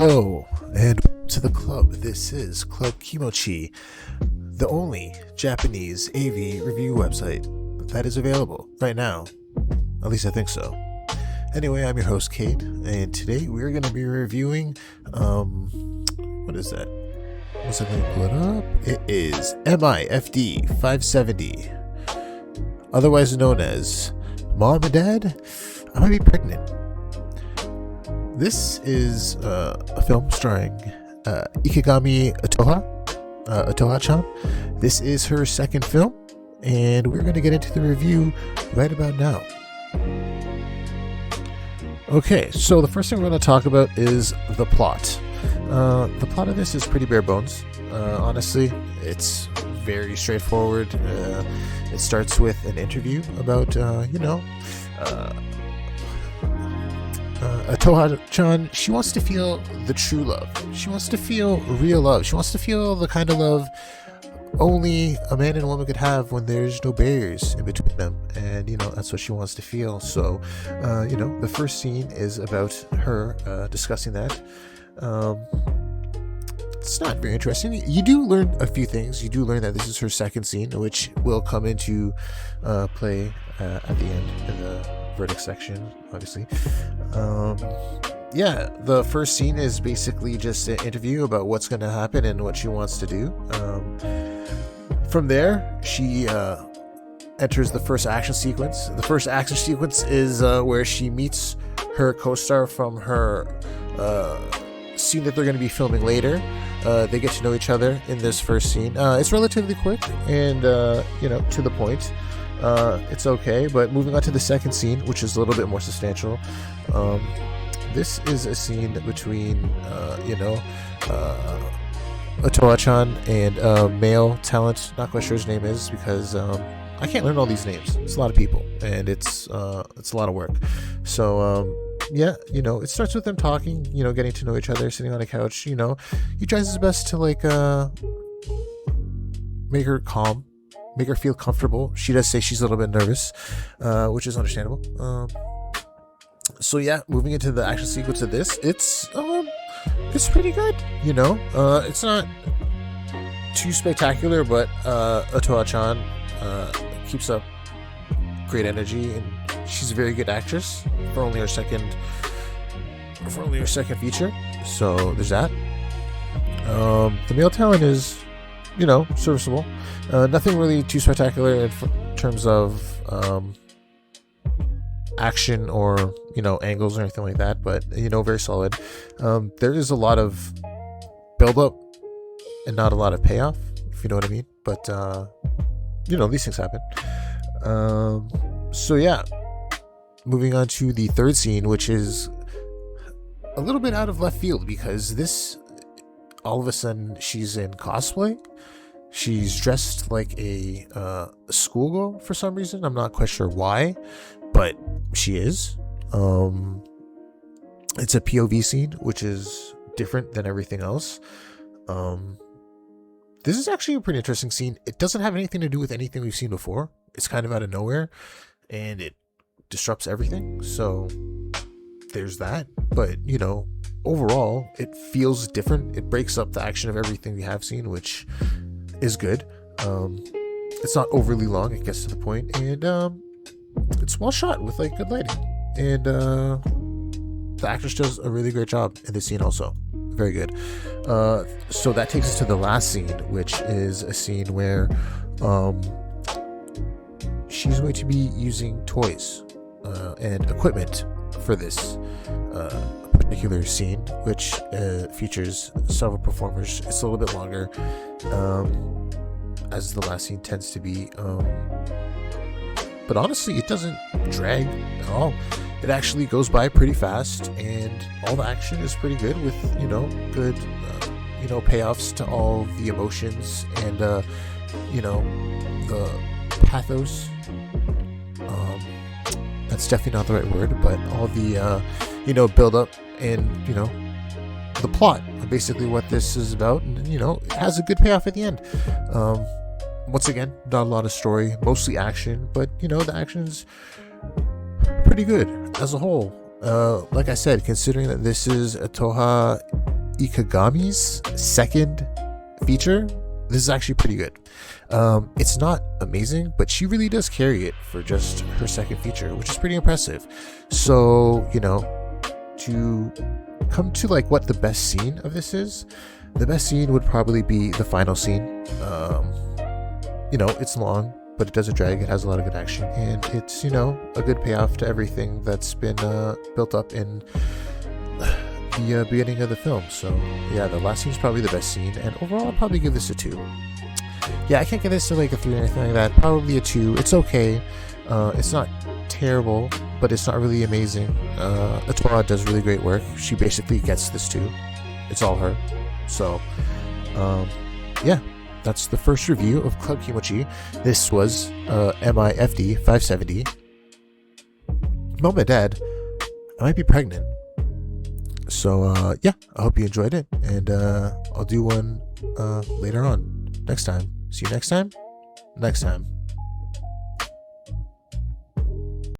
Hello, and welcome to the club. This is Club Kimochi, the only Japanese AV review website that is available right now. At least I think so. Anyway, I'm your host, Kate, and today we're going to be reviewing, what is that? Was I going to pull it up? It is MIFD 570, otherwise known as Mom and Dad, I might be pregnant. This is a film starring Ikegami Otoha-chan. This is her second film, and we're going to get into the review right about now. Okay, so the first thing we're going to talk about is the plot. The plot of this is pretty bare bones. Honestly, it's very straightforward. It starts with an interview about, Otoha-chan. She wants to feel the true love. She wants to feel real love. She wants to feel the kind of love only a man and a woman could have when there's no barriers in between them. And, that's what she wants to feel. So, the first scene is about her discussing that. It's not very interesting. You do learn a few things. You do learn that this is her second scene, which will come into play at the end in the verdict section, obviously. The first scene is basically just an interview about what's going to happen and what she wants to do. From there, she enters the first action sequence. The first action sequence is where she meets her co-star from her scene that they're going to be filming later. They get to know each other in this first scene. It's relatively quick and to the point. It's okay, but moving on to the second scene, which is a little bit more substantial. This is a scene between Otoha-chan and male talent. Not quite sure his name is because I can't learn all these names. It's a lot of people, and it's a lot of work. So it starts with them talking, getting to know each other, sitting on a couch. He tries his best to make her calm, make her feel comfortable. She does say she's a little bit nervous, which is understandable. Moving into the action sequence of this, it's pretty good. It's not too spectacular, but Otoha-chan keeps up great energy, and she's a very good actress for only her second feature. So there's that. The male talent is, serviceable. Nothing really too spectacular in terms of action or angles or anything like that, but very solid. There is a lot of build up and not a lot of payoff, if you know what I mean, but these things happen. Moving on to the third scene, which is a little bit out of left field, because this, all of a sudden, she's in cosplay. She's dressed like a schoolgirl for some reason. I'm not quite sure why, but she is. It's a POV scene, which is different than everything else. This is actually a pretty interesting scene. It doesn't have anything to do with anything we've seen before. It's kind of out of nowhere, and it disrupts everything. So there's that. But, overall, it feels different. It breaks up the action of everything we have seen, which is good. It's not overly long. It gets to the point, and it's well shot with good lighting. And the actress does a really great job in this scene also. Very good. So that takes us to the last scene, which is a scene where she's going to be using toys and equipment for this particular scene, which features several performers. It's a little bit longer, as the last scene tends to be. But honestly, it doesn't drag at all. It actually goes by pretty fast, and all the action is pretty good with, good, payoffs to all the emotions and, the pathos. That's definitely not the right word, but all the, build up and, the plot, basically what this is about, and, it has a good payoff at the end. Once again, not a lot of story, mostly action, but the action's pretty good as a whole. Like I said, considering that this is Otoha Ikegami's second feature. This is actually pretty good. It's not amazing, but she really does carry it for just her second feature, which is pretty impressive. So, you know, to come to like what the best scene of this is, the best scene would probably be the final scene. You know, it's long, but it doesn't drag. It has a lot of good action, and it's, you know, a good payoff to everything that's been built up in the beginning of the film. So yeah, the last scene is probably the best scene, and overall I'll probably give this a 2. Yeah, I can't give this to like a 3 or anything like that. Probably a 2. It's okay. It's not terrible, but it's not really amazing. Otoha does really great work. She basically gets this too. It's all her. So yeah, that's the first review of Club Kimochi. This was MIFD 570. Mom and Dad, I might be pregnant. So yeah, I hope you enjoyed it, and I'll do one later on next time. See you next time.